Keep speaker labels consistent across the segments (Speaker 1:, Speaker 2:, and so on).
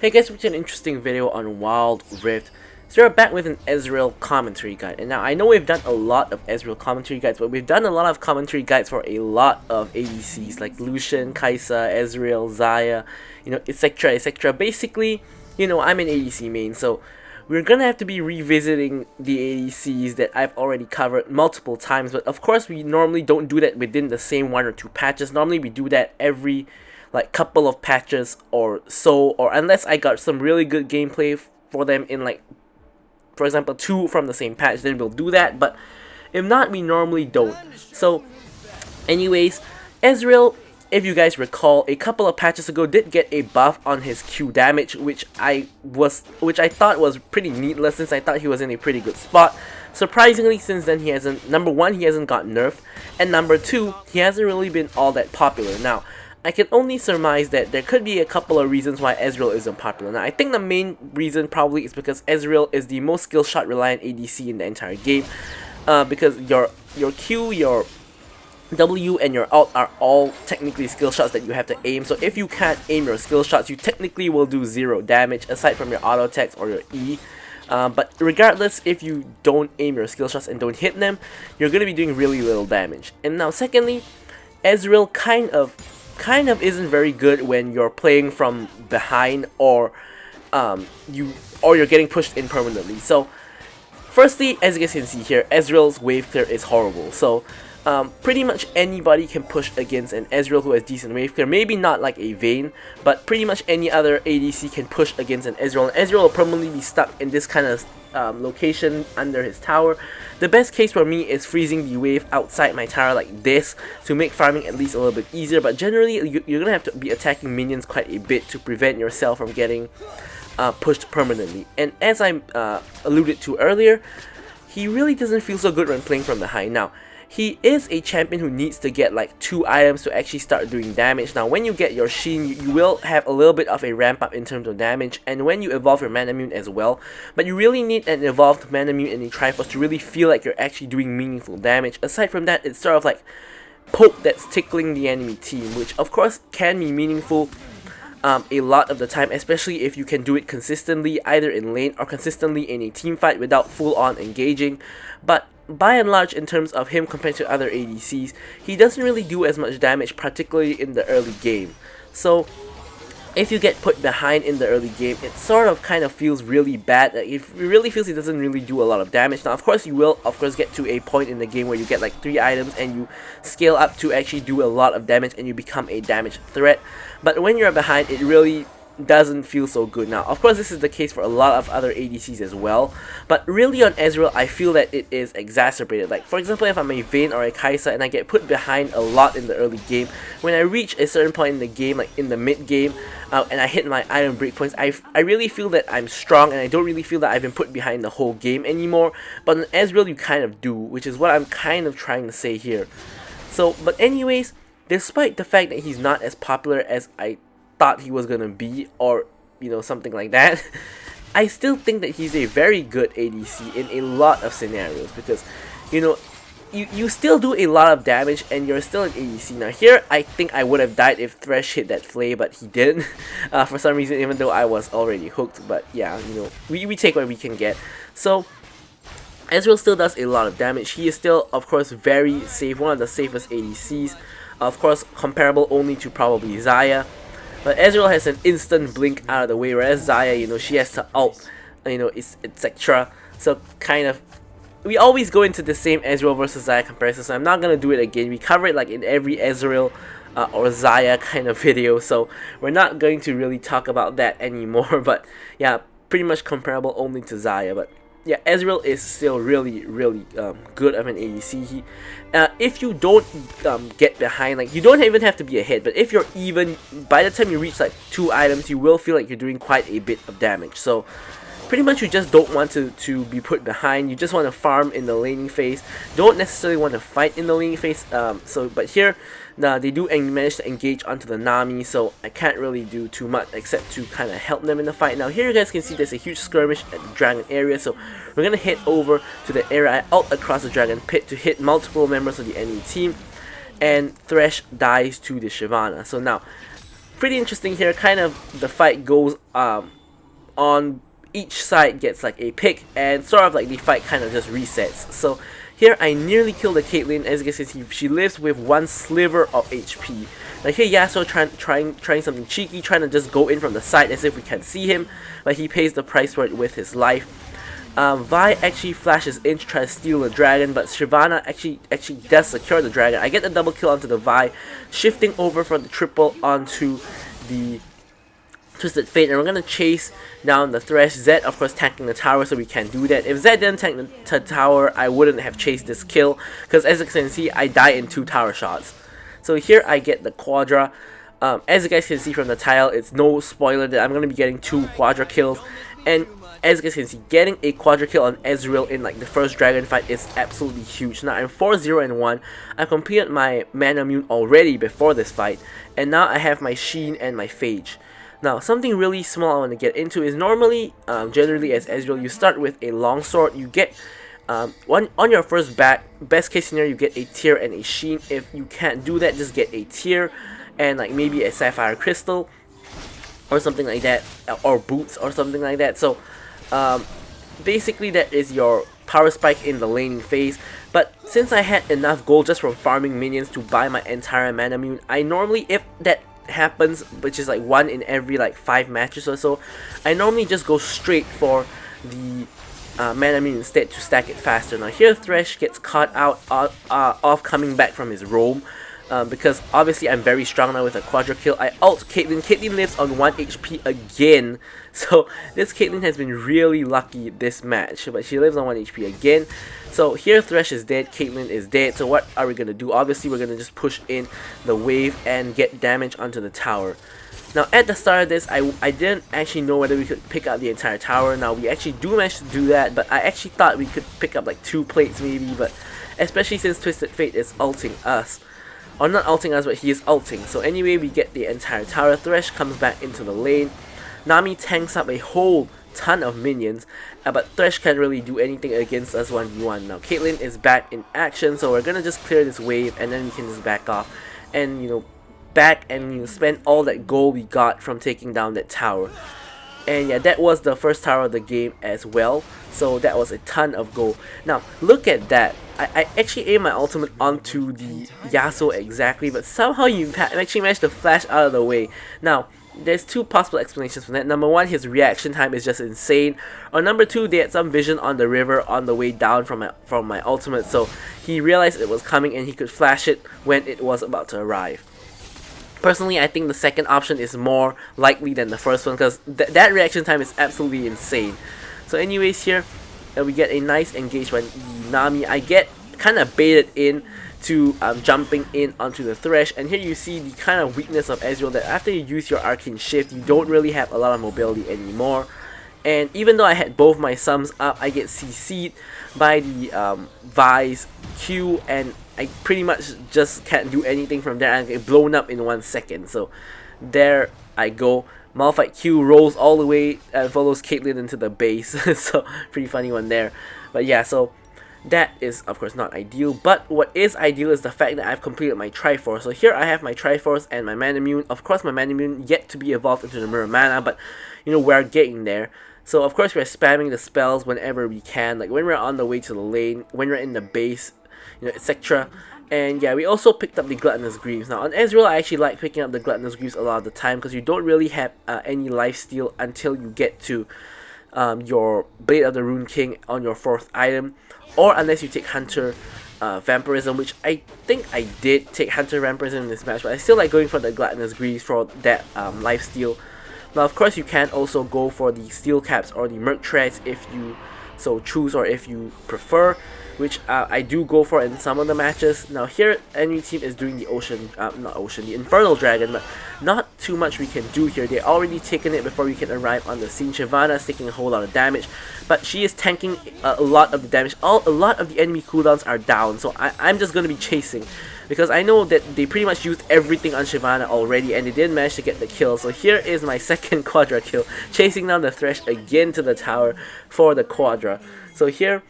Speaker 1: Hey guys, we're an interesting video on Wild Rift. So we're back with an Ezreal commentary guide. And now I know we've done a lot of Ezreal commentary guides, but we've done a lot of commentary guides for a lot of ADCs like Lucian, Kai'Sa, Ezreal, Xayah, etc, etc. Basically, I'm an ADC main, so we're gonna have to be revisiting the ADCs that I've already covered multiple times, but of course we normally don't do that within the same 1 or 2 patches. Normally we do that every couple of patches or so, or unless I got some really good gameplay for them in for example 2 from the same patch, then we'll do that, but if not, we normally don't. So anyways, Ezreal, if you guys recall, a couple of patches ago did get a buff on his Q damage, which I thought was pretty needless, since I thought he was in a pretty good spot. Surprisingly, since then he hasn't, number 1, he hasn't got nerfed, and number 2, he hasn't really been all that popular. Now I can only surmise that there could be a couple of reasons why Ezreal isn't popular. Now, I think the main reason probably is because Ezreal is the most skill shot reliant ADC in the entire game. Because your Q, your W, and your ult are all technically skill shots that you have to aim. So if you can't aim your skill shots, you technically will do 0 damage aside from your auto attacks or your E. But regardless, if you don't aim your skill shots and don't hit them, you're going to be doing really little damage. And now secondly, Ezreal kind of isn't very good when you're playing from behind, or you're getting pushed in permanently. So firstly, as you guys can see here, Ezreal's wave clear is horrible. So pretty much anybody can push against an Ezreal who has decent wave clear. Maybe not like a Vayne, but pretty much any other ADC can push against an Ezreal. And Ezreal will permanently be stuck in this kind of location under his tower. The best case for me is freezing the wave outside my tower like this to make farming at least a little bit easier, but generally you're gonna have to be attacking minions quite a bit to prevent yourself from getting pushed permanently. And as I alluded to earlier, he really doesn't feel so good when playing from behind. Now, he is a champion who needs to get 2 items to actually start doing damage. Now, when you get your Sheen, you will have a little bit of a ramp up in terms of damage, and when you evolve your Manamune as well. But you really need an evolved Manamune and a Triforce to really feel like you're actually doing meaningful damage. Aside from that, it's sort of like poke that's tickling the enemy team, which of course can be meaningful a lot of the time, especially if you can do it consistently either in lane or consistently in a team fight without full on engaging. But by and large, in terms of him compared to other ADCs, he doesn't really do as much damage, particularly in the early game. So if you get put behind in the early game, it sort of kind of feels really bad. It really feels he doesn't really do a lot of damage. Now, of course, you will get to a point in the game where you get 3 items and you scale up to actually do a lot of damage and you become a damage threat. But when you're behind, it really doesn't feel so good. Now, of course, this is the case for a lot of other ADCs as well, but really on Ezreal, I feel that it is exacerbated. For example, if I'm a Vayne or a Kai'Sa and I get put behind a lot in the early game, when I reach a certain point in the game, like in the mid game, and I hit my item breakpoints, I really feel that I'm strong, and I don't really feel that I've been put behind the whole game anymore. But on Ezreal, you kind of do, which is what I'm kind of trying to say here. So, but anyways, despite the fact that he's not as popular as I thought he was gonna be, or something like that, I still think that he's a very good ADC in a lot of scenarios, because you still do a lot of damage and you're still an ADC. Now here, I think I would have died if Thresh hit that flay, but he didn't for some reason, even though I was already hooked. But yeah, we take what we can get. So Ezreal still does a lot of damage. He is still, of course, very safe, one of the safest ADCs, of course comparable only to probably Xayah. But Ezreal has an instant blink out of the way, whereas Xayah, she has to ult, etc. So kind of, we always go into the same Ezreal versus Xayah comparison, so I'm not going to do it again. We cover it in every Ezreal or Xayah kind of video, so we're not going to really talk about that anymore. But yeah, pretty much comparable only to Xayah. But yeah, Ezreal is still really good of an ADC. If you don't get behind, you don't even have to be ahead, but if you're even, by the time you reach 2 items, you will feel like you're doing quite a bit of damage. So pretty much you just don't want to be put behind. You just want to farm in the laning phase. Don't necessarily want to fight in the laning phase. But here, they do manage to engage onto the Nami, so I can't really do too much except to kind of help them in the fight. Now here you guys can see there's a huge skirmish at the dragon area, so we're gonna head over to the area. I ult across the dragon pit to hit multiple members of the enemy team, and Thresh dies to the Shyvana. So now, pretty interesting here. Kind of the fight goes on each side gets like a pick, and sort of like the fight kind of just resets. So here I nearly killed the Caitlyn. As you can see, she lives with one sliver of HP. Now here Yasuo trying something cheeky, trying to just go in from the side as if we can see him, but he pays the price for it with his life. Vi actually flashes in to try to steal the dragon, but Shyvana actually does secure the dragon. I get the double kill onto the Vi, shifting over from the triple onto the Twisted Fate, and we're gonna chase down the Thresh. Zed, of course, tanking the tower, so we can do that. If Zed didn't tank the tower, I wouldn't have chased this kill, because as you can see, I die in 2 tower shots. So here I get the QUADRA. As you guys can see from the title, it's no spoiler that I'm gonna be getting 2 QUADRA kills, and as you guys can see, getting a QUADRA kill on Ezreal in like the first dragon fight is absolutely huge. Now I'm 4-0-1. I completed my mana mune already before this fight, and now I have my Sheen and my Phage. Now, something really small I want to get into is normally, generally as Ezreal, you start with a longsword. You get one on your first best case scenario, you get a Tear and a Sheen. If you can't do that, just get a Tear and like maybe a Sapphire Crystal or something like that, or boots or something like that. So basically that is your power spike in the laning phase. But since I had enough gold just from farming minions to buy my entire mana mune, I normally, if that happens, which is like 1 in every like 5 matches or so, I normally just go straight for the mana mune instead to stack it faster. Now here Thresh gets caught out of coming back from his roam, because obviously I'm very strong now with a QUADRA kill. I ult Caitlyn. Caitlyn lives on 1 HP again, so this Caitlyn has been really lucky this match, but she lives on 1 HP again. So here Thresh is dead, Caitlyn is dead, so what are we going to do? Obviously we're going to just push in the wave and get damage onto the tower. Now at the start of this, I didn't actually know whether we could pick up the entire tower. Now we actually do manage to do that, but I actually thought we could pick up like 2 plates maybe, but especially since Twisted Fate is ulting us. Or not ulting us, but he is ulting. So anyway, we get the entire tower. Thresh comes back into the lane. Nami tanks up a whole ton of minions, but Thresh can't really do anything against us 1v1. Now Caitlyn is back in action, so we're gonna just clear this wave and then we can just back off and, you know, back and, you know, spend all that gold we got from taking down that tower. And yeah, that was the first tower of the game as well, so that was a ton of gold. Now look at that. I actually aimed my ultimate onto the Yasuo exactly, but somehow you actually managed to flash out of the way. Now there's 2 possible explanations for that. Number 1, his reaction time is just insane, or number 2, they had some vision on the river on the way down from my ultimate, so he realized it was coming and he could flash it when it was about to arrive. Personally, I think the second option is more likely than the first one, because that reaction time is absolutely insane. So anyways, here we get a nice engage by Nami. I get kind of baited in to jumping in onto the Thresh, and here you see the kind of weakness of Ezreal, that after you use your Arcane Shift, you don't really have a lot of mobility anymore. And even though I had both my sums up, I get CC'd by the Vi's Q, and I pretty much just can't do anything from there. I get blown up in 1 second. So there I go. Malphite Q rolls all the way and follows Caitlyn into the base. So pretty funny one there. But yeah, so that is of course not ideal, but what is ideal is the fact that I've completed my Triforce. So here I have my Triforce and my Mana Mune. Of course my Mana Mune yet to be evolved into the Mirror Mana, but you know, we're getting there. So of course we're spamming the spells whenever we can, like when we're on the way to the lane, when we're in the base, you know, etc. And yeah, we also picked up the Gluttonous Greaves. Now on Ezreal, I actually like picking up the Gluttonous Greaves a lot of the time, because you don't really have any lifesteal until you get to your Blade of the Rune King on your 4th item, or unless you take Hunter Vampirism, which I think I did take Hunter Vampirism in this match, but I still like going for the Gluttonous Greaves for that lifesteal. Now of course you can also go for the Steel Caps or the Merc Treads if you so choose, or if you prefer, which I do go for in some of the matches. Now here enemy team is doing the the Infernal Dragon, but not too much we can do here. They already taken it before we can arrive on the scene. Shyvana is taking a whole lot of damage, but she is tanking a lot of the damage. A lot of the enemy cooldowns are down, so I'm just going to be chasing, because I know that they pretty much used everything on Shyvana already and they didn't manage to get the kill. So here is my second QUADRA kill, chasing down the Thresh again to the tower for the QUADRA. So here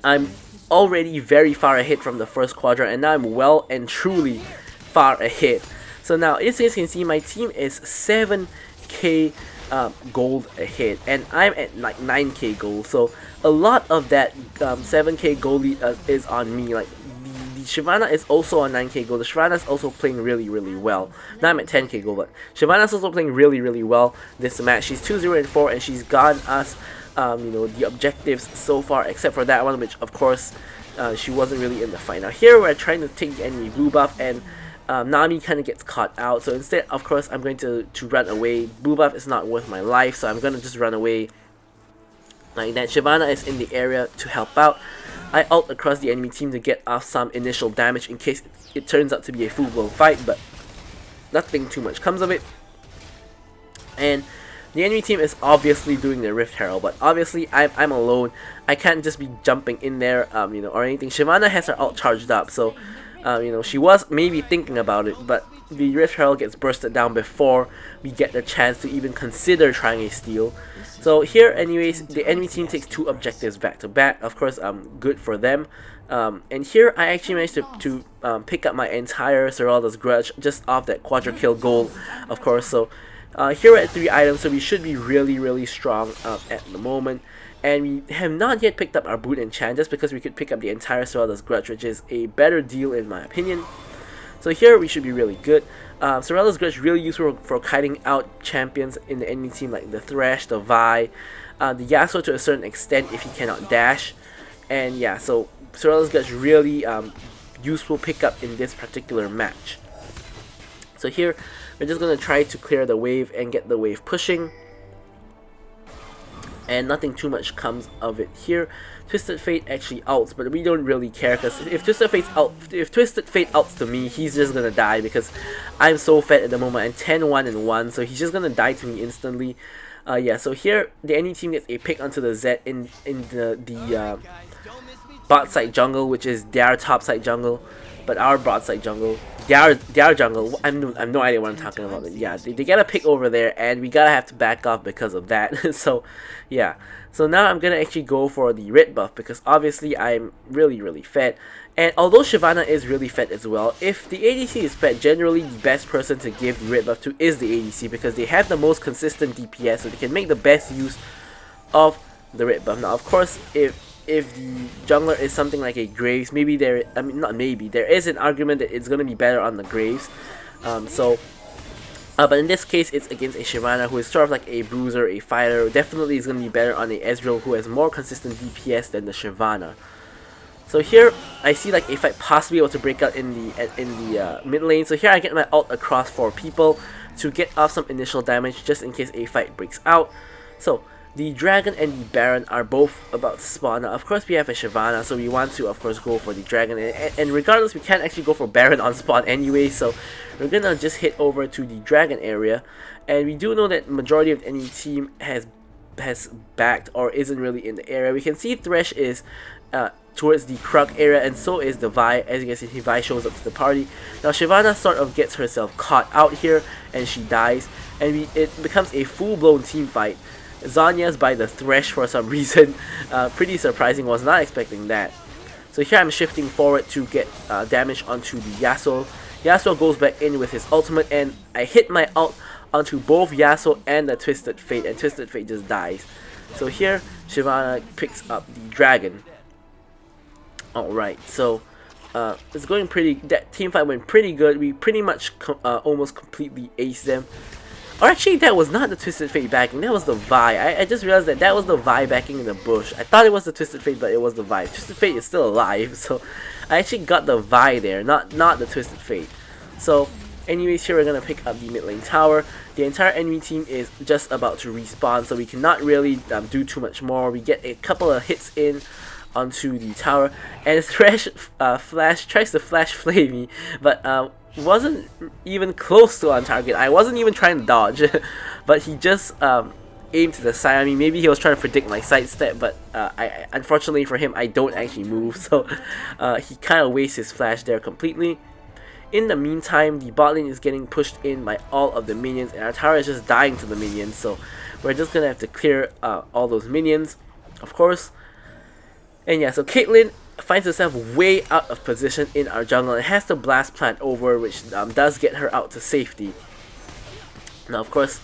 Speaker 1: I'm already very far ahead from the first QUADRA, and now I'm well and truly far ahead. So now, as you guys can see, my team is 7k gold ahead, and I'm at like 9k gold, so a lot of that 7k gold lead is on me. Like the Shyvana is also on 9k gold. The Shyvana is also playing really well. Now I'm at 10k gold, but Shyvana is also playing really well this match. She's 2-0-4 and she's gotten us you know, the objectives so far, except for that one, which of course she wasn't really in the fight. Now here we're trying to take the enemy blue buff, and Nami kind of gets caught out, so instead of course I'm going to run away. Blue buff is not worth my life, so I'm going to just run away like that. Shyvana is in the area to help out. I ult across the enemy team to get off some initial damage in case it turns out to be a full-blown fight, but nothing too much comes of it. And the enemy team is obviously doing the Rift Herald, but obviously I'm alone. I can't just be jumping in there, you know, or anything. Shyvana has her ult charged up, so you know, she was maybe thinking about it, but the Rift Herald gets bursted down before we get the chance to even consider trying a steal. So here, anyways, the enemy team takes 2 objectives back to back. Of course, good for them. And here I actually managed to pick up my entire Seralda's Grudge just off that QUADRA kill goal, of course. So here we're at 3 items, so we should be really strong at the moment. And we have not yet picked up our boot enchant, just because we could pick up the entire Seralda's Grudge, which is a better deal in my opinion. So here we should be really good. Seralda's Grudge really useful for kiting out champions in the enemy team like the Thresh, the Vi, the Yasuo to a certain extent if he cannot dash. And yeah, so Seralda's Grudge really useful pickup in this particular match. So here we're just going to try to clear the wave and get the wave pushing, and nothing too much comes of it here. Twisted Fate actually ults, but we don't really care, because if Twisted Fate ults to me, he's just gonna die, because I'm so fed at the moment. I'm 10-1-1, so he's just gonna die to me instantly. Yeah, so here the enemy team gets a pick onto the Zed in the bot side jungle, which is their top side jungle, but our bot side jungle, their jungle, I have no idea what I'm talking about. Yeah, they get a pick over there, and we gotta have to back off because of that. So yeah, so now I'm gonna actually go for the red buff, because obviously I'm really fed. And although Shyvana is really fed as well, if the ADC is fed, generally the best person to give the red buff to is the ADC, because they have the most consistent DPS, so they can make the best use of the red buff. Now of course, if the jungler is something like a Graves, maybe there is an argument that it's going to be better on the Graves. But in this case it's against a Shyvana, who is sort of like a bruiser, a fighter. Definitely is going to be better on a Ezreal, who has more consistent DPS than the Shyvana. So here I see like a fight possibly able to break out in the mid lane. So here I get my ult across 4 people to get off some initial damage just in case a fight breaks out. So the Dragon and the Baron are both about to spawn. Now, of course, we have a Shyvana, so we want to, of course, go for the Dragon. And regardless, we can't actually go for Baron on spawn anyway, so we're gonna just hit over to the Dragon area. And we do know that majority of any team has backed or isn't really in the area. We can see Thresh is towards the Krug area, and so is the Vi. As you can see, Vi shows up to the party. Now, Shyvana sort of gets herself caught out here, and she dies. And it becomes a full-blown team fight. Zhonya's by the Thresh for some reason. Pretty surprising, was not expecting that. So here I'm shifting forward to get damage onto the Yasuo. Yasuo goes back in with his ultimate, and I hit my ult onto both Yasuo and the Twisted Fate, and Twisted Fate just dies. So here Shyvana picks up the Dragon. Alright, so it's going pretty, that team fight went pretty good. We pretty much almost completely aced them. Or actually, that was not the Twisted Fate backing, that was the Vi. I just realized that was the Vi backing in the bush. I thought it was the Twisted Fate, but it was the Vi. Twisted Fate is still alive, so I actually got the Vi there, not the Twisted Fate. So anyways, here we're going to pick up the mid lane tower. The entire enemy team is just about to respawn, so we cannot really do too much more. We get a couple of hits in onto the tower, and Thresh tries to flash flame me, but wasn't even close to on target. I wasn't even trying to dodge, but he just aimed to the side. I mean, maybe he was trying to predict my sidestep, but unfortunately for him, I don't actually move, so he kind of wastes his flash there completely. In the meantime, the bot lane is getting pushed in by all of the minions, and our tower is just dying to the minions, so we're just gonna have to clear all those minions, of course. And yeah, so Caitlyn finds herself way out of position in our jungle and has to blast plant over, which does get her out to safety. Now, of course,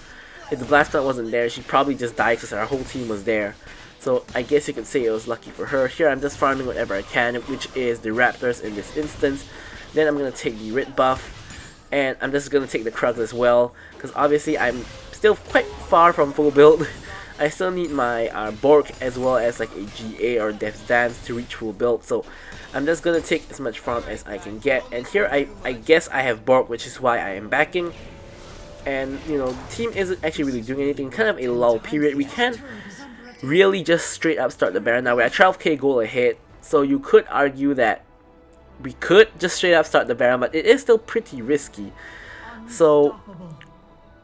Speaker 1: if the blast plant wasn't there, she probably just died because our whole team was there. So I guess you could say it was lucky for her. Here I'm just farming whatever I can, which is the Raptors in this instance. Then I'm going to take the Rit buff, and I'm just going to take the Krugs as well, because obviously I'm still quite far from full build. I still need my Bork as well as like a GA or Death's Dance to reach full build, so I'm just going to take as much farm as I can get. And here I guess I have Bork, which is why I am backing. And you know, the team isn't actually really doing anything, kind of a lull period. We can't really just straight up start the Baron now. We're at 12k goal ahead, so you could argue that we could just straight up start the Baron, but it is still pretty risky. So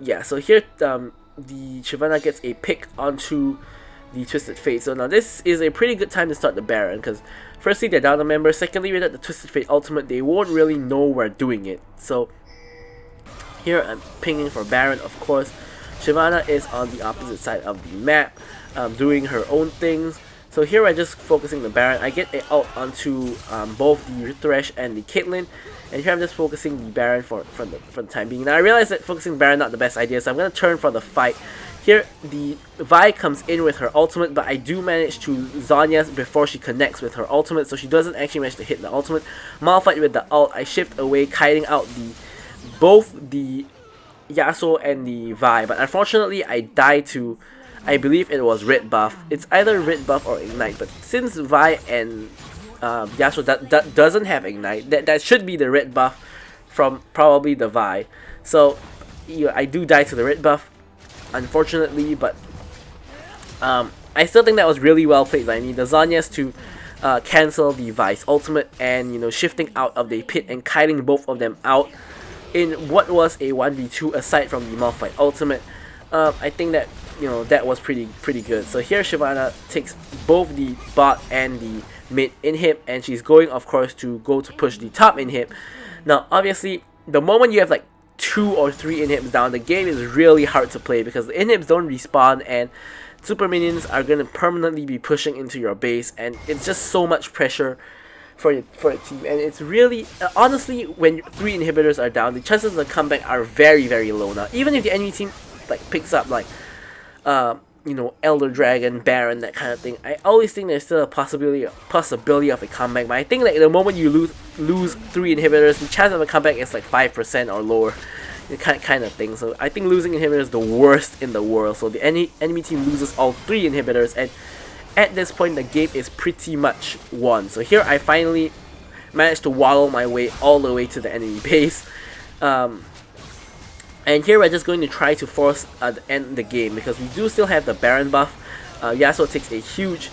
Speaker 1: yeah, so here the Shyvana gets a pick onto the Twisted Fate. So now this is a pretty good time to start the Baron, because firstly they're down a member, secondly without the Twisted Fate ultimate they won't really know we're doing it. So here I'm pinging for Baron, of course. Shyvana is on the opposite side of the map, doing her own things. So here we're just focusing the Baron. I get it out onto both the Thresh and the Caitlyn, and here I'm just focusing the Baron for the time being. Now I realize that focusing Baron not the best idea, so I'm going to turn for the fight. Here the Vi comes in with her ultimate, but I do manage to Zhonya's before she connects with her ultimate, so she doesn't actually manage to hit the ultimate. Malphite with the ult, I shift away, kiting out both the Yasuo and the Vi, but unfortunately I die to, I believe it was Rit buff. It's either Rit buff or Ignite, but since Vi and Yasuo that doesn't have Ignite, that should be the Rit buff from probably the Vi. So yeah, I do die to the Rit buff, unfortunately, but I still think that was really well played by me. The Zhonya's to cancel the Vi's ultimate, and you know, shifting out of the pit and kiting both of them out in what was a 1v2 aside from the Malphite ultimate. I think that, you know, that was pretty good. So here Shyvana takes both the bot and the mid inhib, and she's going of course to push the top inhib. Now obviously the moment you have like 2 or 3 inhibs down, the game is really hard to play because the inhibs don't respawn and super minions are going to permanently be pushing into your base, and it's just so much pressure for a team. And it's really honestly, when 3 inhibitors are down, the chances of the comeback are very low. Now even if the enemy team like picks up like you know, Elder Dragon, Baron, that kind of thing, I always think there's still a possibility of a comeback. But I think that the moment you lose 3 inhibitors, the chance of a comeback is like 5% or lower, kind of thing. So I think losing inhibitors is the worst in the world. So the enemy team loses all 3 inhibitors, and at this point the game is pretty much won. So here I finally managed to waddle my way all the way to the enemy base. And here we're just going to try to force end the game, because we do still have the Baron buff. Yasuo takes a huge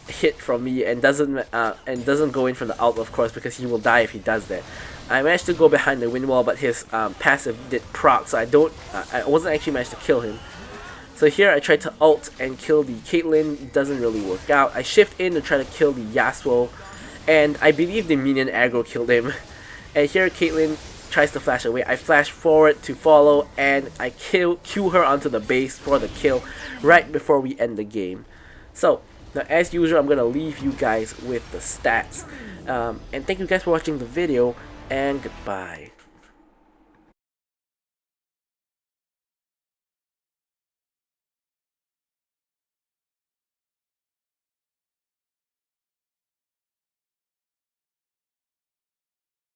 Speaker 1: hit from me and doesn't go in from the ult, of course, because he will die if he does that. I managed to go behind the wind wall, but his passive did proc, so I wasn't actually managed to kill him. So here I tried to ult and kill the Caitlyn. It doesn't really work out. I shift in to try to kill the Yasuo, and I believe the minion aggro killed him. And here Caitlyn tries to flash away. I flash forward to follow, and I Q her onto the base for the kill right before we end the game. So now, as usual, I'm gonna leave you guys with the stats, and thank you guys for watching the video, and goodbye.